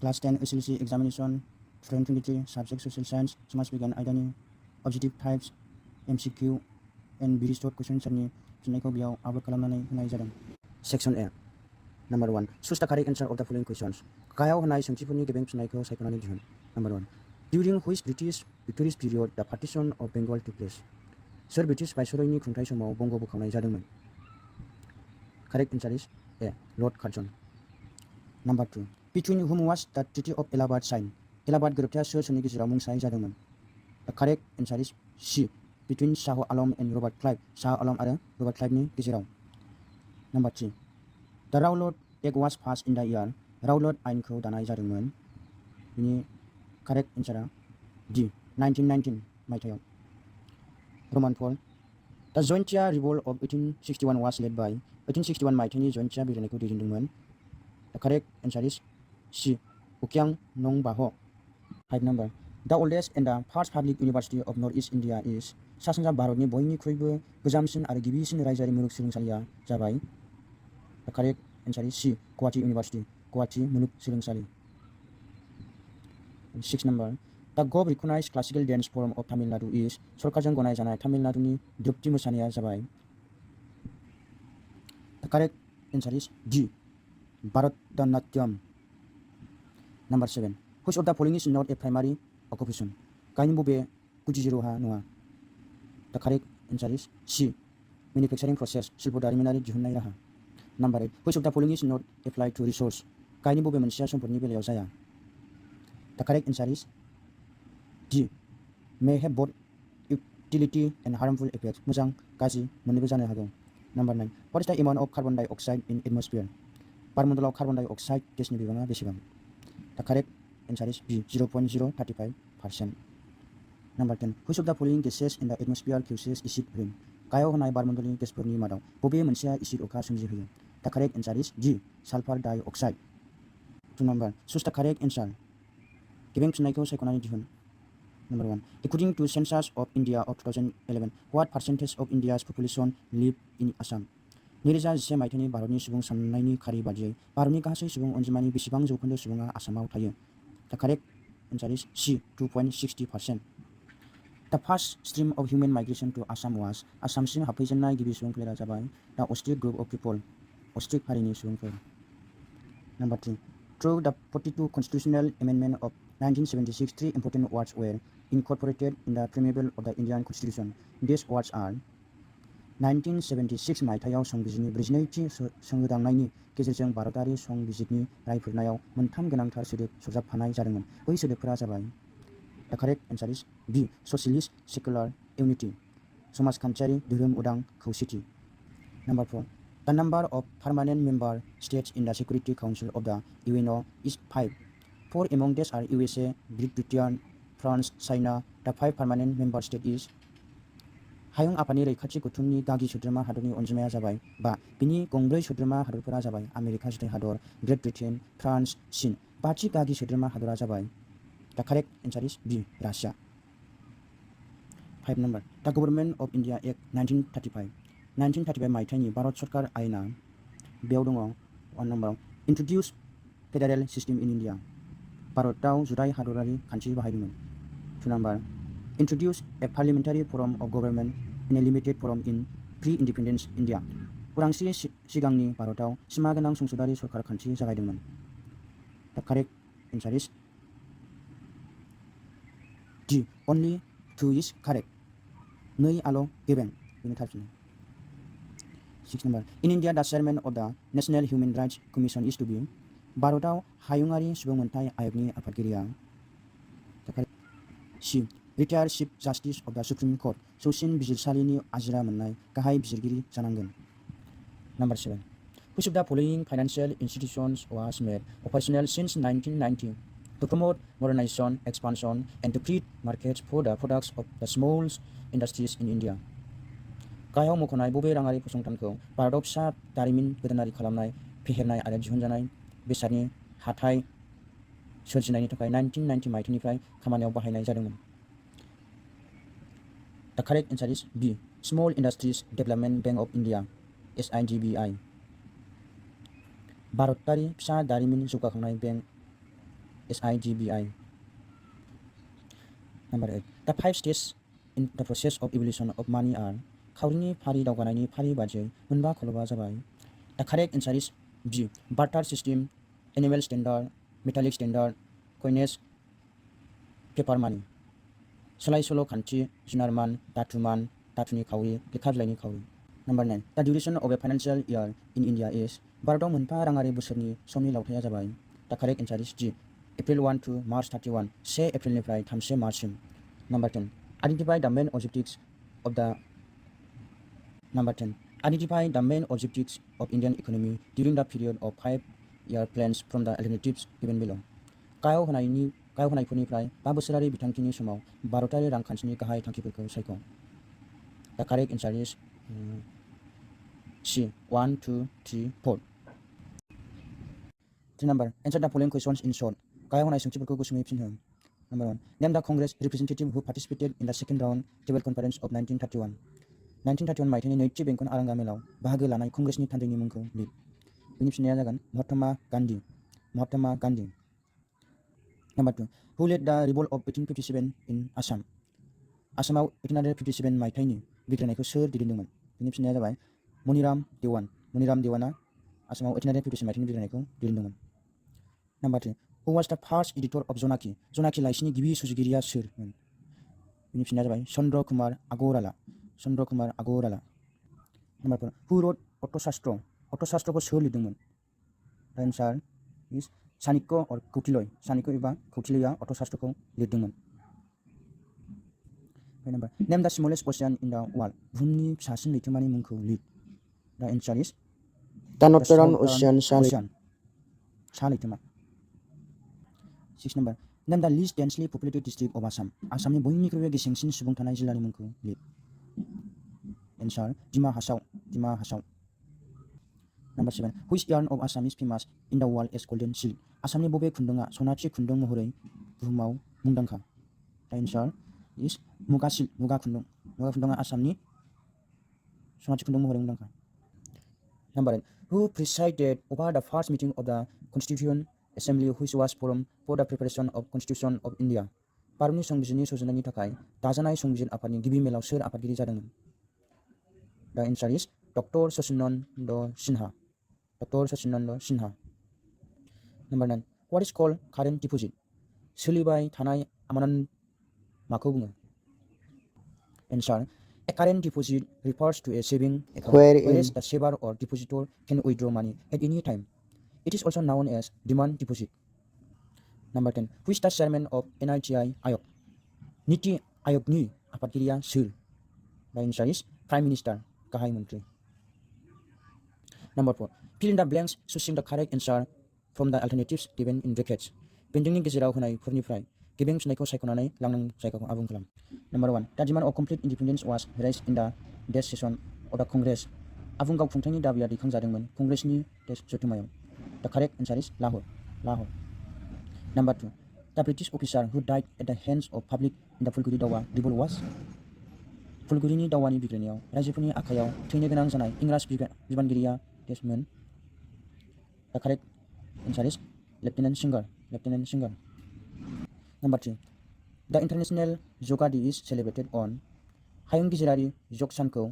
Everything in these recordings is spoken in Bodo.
Class 10 HSLC Examination 2023 Subject Social Science समाज बिगियान आयदानि Objective Types MCQ and very short question answerनि फिननायखौ बेयाव आपल'ड खालामनानै होनाय जादों। Section A Number 1 Choose the correct answer of the following questions. गाहायाव होनाय सोंथिफोरनि गेबें फिननायखौ सायख'नानै दिहुन। Number 1 During which British victorious period the partition of Bengal took place? सोर ब्रिटिश भाइसरयनि खुंथाय समाव बंग बोखावनाय जादोंमोन? Correct answer is A. Lord Curzon. Number 2 Between whom was the Treaty of Allahabad signed? Allahabad गोरोबथाया सोरनि गेजेराव मुंसाइ जादोंमोन? The correct answer is C. Between Shah Alam and Robert Clive. Shah Alam आरो Robert Clive नि गेजेराव. Number 3 The Rowlatt Act was passed in the year. Rowlatt आयेनखौ दानाय जादोंमोन. बिनि correct answer आ D. 1919 मायथाइयाव. Roman 4 The Jointia Revolt of 1861 was led by 1861 मायथाइनि Jointia बिग्रायनायखौ दैदेनदोंमोन. The correct answer is C. Ukyang Nongbaho. 5 number The oldest and the first public university of Northeast India is सा-सानजा भारतनि बयनिख्रुइबो गोजामसिन आरो गिबिसिन रायजोआरि मुलुगसोलोंसालिया जाबाय. The correct answer is C. Guwahati University. Guwahati मुलुगसोलोंसालि. 6 number The Gov recognized classical dance form of Tamil Nadu is सरकारजों गनायजानाय तामिलनाडुनि ध्रुपदि मोसानाया जाबाय. The correct answer is D. Bharatanatyam. Number 7 Which of the following is not a primary occupation? गाहायनि बबे गुदि जिउराहा नङा? The correct answer is C. Manufacturing process. शिल्प दारिमिनारि दिहुननाय राहा. Number 8 Which of the following is not applied to resource? गाहायनि बबे मोनसेया सम्पदनि बेलायाव जाया? The correct answer is D. May have both utility and harmful effects. मोजां गाज्रि मोननैबो जानो हागौ. Number 9 What is the amount of carbon dioxide in atmosphere? बारमण्डलाव कार्बन डाइ अक्साइड गेसनि बिबाङा बेसेबां? The correct answer is B. 0.035%. Number 10 Which of the following gases in the atmosphere causes acid rain? गाहायाव होनाय बारमण्डलनि गेसफोरनि मादाव बबे मोनसेया एसिड अखा सोमजिहोयो? The correct answer is D. Sulfur dioxide. 2 number Choose the correct answer. गेबें फिननायखौ सायख'नानै दिहुन. Number 1 According to Census of India of 2011, what percentage of India's population live in Assam? 2011 मायथाइनि भारतनि सुबुं साननायनि खारि बादियै भारतनि गासै सुबुं अनजिमानि बेसेबां जौखोन्दो सुबुङा आसामाव थायो? The correct answer is C. 2.60%. The first stream of human migration to Assam was आसामसिम हाबफैजेननाय गिबि सुबुंफोरा जाबाय the Ostrich group of people. Ostrich हारिनि सुबुंफोर. Number 3 Through the 42 constitutional amendment of 1976, 3 important words were incorporated in the preamble of the Indian Constitution. These words are 1976 मायथाइयाव संबिजिरनि 42थि संहोदांनायनि गेजेरजों भारतारि संबिजिरनि रायफोरनायाव मोनथाम गोनांथार सोदोब सरजाबफानाय जादोंमोन. बै सोदोबफोरा जाबाय. The correct answer is B. Socialist Secular Unity. समाजखान्थियारि धोरोम उदां खौसेथि. Number 4 The number of permanent member states in the Security Council of the UNO is 5. 4 among these are USA, Great Britain, France, China. The 5 permanent member state is हायुं आफादनि रैखाथि गौथुमनि गागि सोद्रोमा हादरनि अनजिमाया जाबाय 5. बिनि गंब्रै सोद्रोमा हादरफोरा जाबाय आमेरिका जुथाइ हादर, ग्रेट ब्रिटेन, फ्रान्स, चीन. 5थि गागि सोद्रोमा हादरा जाबाय. The correct answer is B. Russia. 5 number The Government of India Act 1935. 1935 मायथाइनि भारत सरकार आयेना बेयाव दङ 1 number Introduce Federal System in India. भारतआव जुथाइ हादरारि खान्थि बाहायदोंमन. 2 number Introduce a parliamentary form of government in a limited form in pre-independence India. उदांस्रि सिगांनि भारतआव सिमा गोनां संसदारि सरकार खान्थि जागायदोंमोन. The correct answer is D. Only 2 is correct. 2 आल' गेबें बेनि थारफिननाय. 6 number In India the chairman of the National Human Rights Commission is to be. भारतआव हायुङारि सुबुं मोनथाय आय'गनि आफादगिरिया. The correct C. Retired Chief Justice of the Supreme Court. जौसिन बिजिरसालिनि आजिरा मोननाय गाहाय बिजिरगिरि जानांगोन. Number 7 Which of the following financial institutions was made operational since 1990 to promote modernization, expansion, and to create markets for the products of the small industries in India? गाहायाव मख'नाय बबे राङारि फसंथानखौ भारतआव फिसा दारिमिन गोदानारि खालामनाय, फेहेरनाय आरो दिहुनजानाय बेसादनि हाथाइ सोरजिनायनि थाखाय 1990 मायथाइनिफ्राय खामानियाव बाहायनाय जादोंमोन? The correct answer is B. Small Industries Development Bank of India. SIDBI. भारतारि फिसा दारिमिन जौगाखांनाय bank SIGBI. Number 8. The 5 stages in the process of evolution of money are खावरिनि फारि दावगानायनि फारि बादियै मोनबा खलबा जाबाय. The correct answer is B. Barter system, annual standard, metallic standard, coinage, paper money. सोलाय सोल' खान्थि, जुनारमान, धातुमान, धातुनि खावरि, लेखा बिलाइनि खावरि. Number 9. The duration of a financial year in India is भारताव मोनफा राङारि बोसोरनि समनि लावथाइया जाबाय. The correct answer is G. April 1 to March 31. 1 एप्रिलनिफ्राय 3 मार्चसिम. Number 10. Identify the main objectives of the Number 10. Identify the main objectives of Indian economy during the period of 5-year plans from the alternatives given below. गाहायाव होनायफोरनिफ्राय 5 बोसोरारि बिथांखिनि समाव भारतारि रांखान्थिनि गाहाय थांखिफोरखौ सायख'. The correct answer is C. 1, 2, 3, 4. 3 number. Answer the following questions in short. गाहायाव होनाय सोंथिफोरखौ गुसुङै फिन हो. Number 1. Name the Congress representative who participated in the second round table conference of 1931. 1931 मायथाइनि नैथि बेंखन आरांगा मेलाव बाहागो लानाय कंग्रेसनि थान्दैनि मुंखौ लिर. बिनि फिननाया जागोन Mahatma Gandhi. Number 2. Who led the revolt of 1857 in Assam? आसामाव 1857 मायथाइनि बिग्रायनायखौ सोर दैदेनदोंमोन? बिनि फिननाया जाबाय मनिराम देवाना आसामाव 1857 मायथाइनि बिग्रायनायखौ दैदेनदोंमोन. Number 3. Who was the first editor of जनाखि लाइसिनि गिबि सुजुगिरिया सोरमोन? बिनि फिननाया जाबाय Chandra Kumar आगराला. Number 4. Who wrote अर्थशास्त्रखौ सोर लिरदोंमोन? The answer is चाणक्य और कौटिल्यया अर्थशास्त्रखौ लिरदोंमोन. Number. Name the smallest ocean in the world. बुहुमनि फिसासिन लैथोमानि मुंखौ लिर. The answer is The Northern Ocean. सा लैथोमा. 6 number. Name the least densely populated district of Assam. आसामनि बयनिख्रुइबो गेसेंसिन सुबुं थानाय जिल्लानि मुंखौ लिर. Answer Dima Hasao. Number 7. Which yarn of Assam is famous in the world as golden silk? आसामनि बबे खुन्दुङा सनाथि खुन्दुं महरै बुहुमाव मुंदांखा? The answer is मुगा खुन्दुङा आसामनि सनाथि खुन्दुं महरै मुंदांखा. Number 8. Who presided over the first meeting of the Constituent Assembly which was formed for the preparation of Constitution of India? भारतनि संबिजिरनि सुजुनायनि थाखाय दाजानाय संबिजिर आफादनि गिबि मेलाव सोर आफादगिरि जादोंमोन? The answer is Dr. Sachinanda Sinha. Number 9. What is called current deposit? सोलिबाय थानाय आमानत माखौ बुङो? Answer. A current deposit refers to a saving account whereas the saver or depositor can withdraw money at any time. It is also known as demand deposit. Number 10. Who is the chairman of NITI Ayog? नीति आयोगनि आफादगिरिया सोर? The answer is Prime Minister, गाहाय मन्थ्रि. Number 4. Fill in the blanks choosing the correct answer from the alternatives given in brackets. बेन्दोंनि गेजेराव होनायफोरनिफ्राय गेबें फिननायखौ सायख'नानै लांदां जायगाखौ आबुं खालाम. Number 1. The demand of complete independence was raised in the dash session of the Congress. आबुं गावखुंथायनि दाबिया दैखांजादोंमोन कंग्रेसनि जथुम्मायाव. The correct answer is Lahore. Number 2. The British officer who died at the hands of public in the Pwjwngsha दावहा revolt was. फुलगुरिनि दावहानि बिग्रायनायाव रायजोफोरनि आखायाव थैनो गोनां जानाय इंराज बिबानगिरिया देशमोन. The correct answer is Lieutenant Singer. Number 3. The International Yoga Day is celebrated on. हायुं गेजेरारि योग सानखौ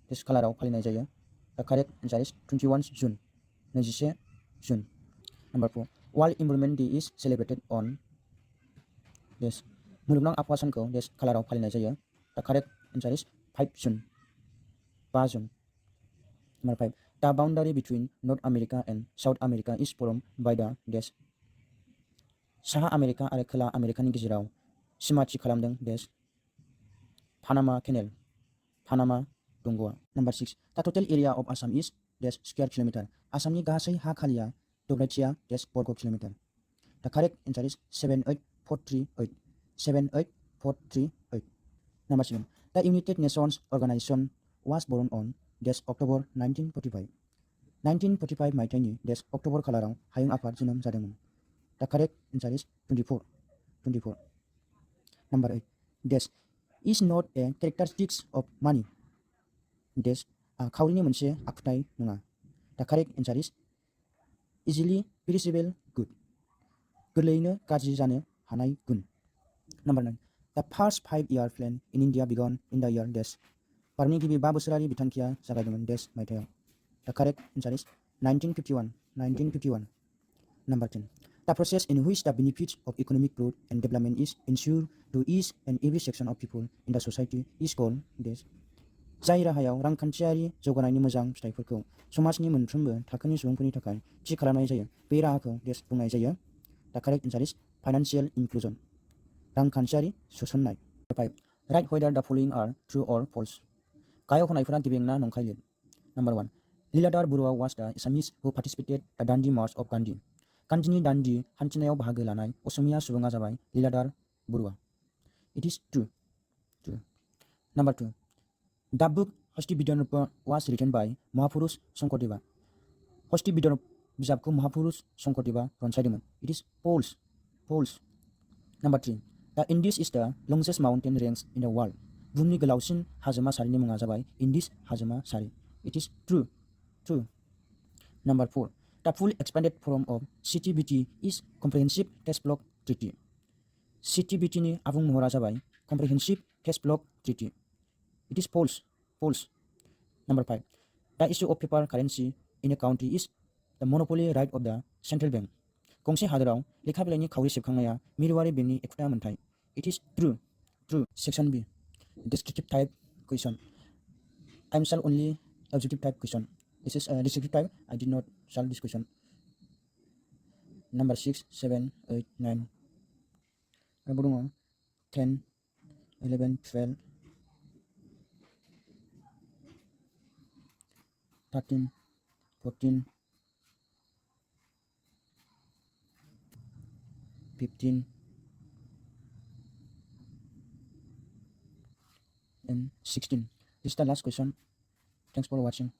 देश खालाराव फालिनाय जायो. The correct answer is 21 June. Number 4. World Environment Day is celebrated on. Yes. मुलुगनां आबहावा सानखौ देश खालाराव फालिनाय जायो. The correct answer is 5 June. Number 5. The boundary between North America and South America is formed by the dash. साहा आमेरिका आरो खोला आमेरिकानि गेजेराव सिमाथि खालामदों देश. Panama Canal. Panama दंग'आ. Number 6. The total area of Assam is dash square kilometer. आसामनि गासै हा खालिया दब्लायथिया dash वर्ग kilometre. The correct answer is 78438. Number 7. The United Nations Organization was born on dash October 1945. 1945 मायथाइनि dash अक्ट'बर खालाराव हायुं आफाद जोनोम जादोंमोन. The correct answer is 24. Number 8. Dash is not a characteristics of money. Dash खावरिनि मोनसे आखुथाय नङा. The correct answer is easily perishable good. गोरलैयैनो गाज्रि जानो हानाय गुन। Number 9. The first 5-year plan in India began in the year dash. भारतनि गिबि 5 बोसोरारि बिथांखिया जागायदोंमोन dash मायथाइयाव। The correct answer is 1951. 1951. Number 10. The process in which the benefits of economic growth and development is ensured to each and every section of people in the society is called dash. जाय राहायाव रांखान्थियारि जौगानायनि मोजां फिथाइफोरखौ समाजनि मोनफ्रोमबो थाखोनि सुबुंफोरनि थाखाय थि खालामनाय जायो बे राहाखौ dash बुंनाय जायो। The correct answer is financial inclusion. रांखान्थियारि सोसननाय। 5. Write whether the following are true or false. गाहायाव होनायफोरा गेबें ना नंखाय लिर। Number 1. Leeladhar Burua was the Assamese who participated the Dandi March of Gandhi. गान्धीनि दान्दी हान्थिनायाव बाहागो लानाय असमिया सुबुङा जाबाय Lilladher Baruah. It is true. True. Number 2. The book Hasti Vidyanurpa was written by Mahapurush Sankaradeva. Hasti Vidyanurpa बिजाबखौ महापुरुष Sankardeva रनसायदोंमोन। It is false. False. Number 3. The Indus is the longest mountain range in the world. बुहुमनि गोलावसिन हाजोमा सारिनि मुङा जाबाय इंडिस हाजोमा सारि। It is true. True. Number 4. The full expanded form of CTBT is Comprehensive Test Block Treaty. CTBT नि आबुं महरा जाबाय Comprehensive Test Block Treaty. It is false. False. Number 5. The issue of paper currency in a country is the monopoly right of the central bank. गंसे हादोराव लेखा बिलाइनि खावरि सेबखांनाया मिरुआरि बेंकनि एखुथा मोनथाय। It is true. True. Section B. Descriptive type question. I am solve only objective type question. This is a descriptive type. I did not solve this question. Number 6, 7, 8, 9. आरोबाव दङ 10, 11, 12, 13, 14, 15, and 16. This is the last question. Thanks for watching.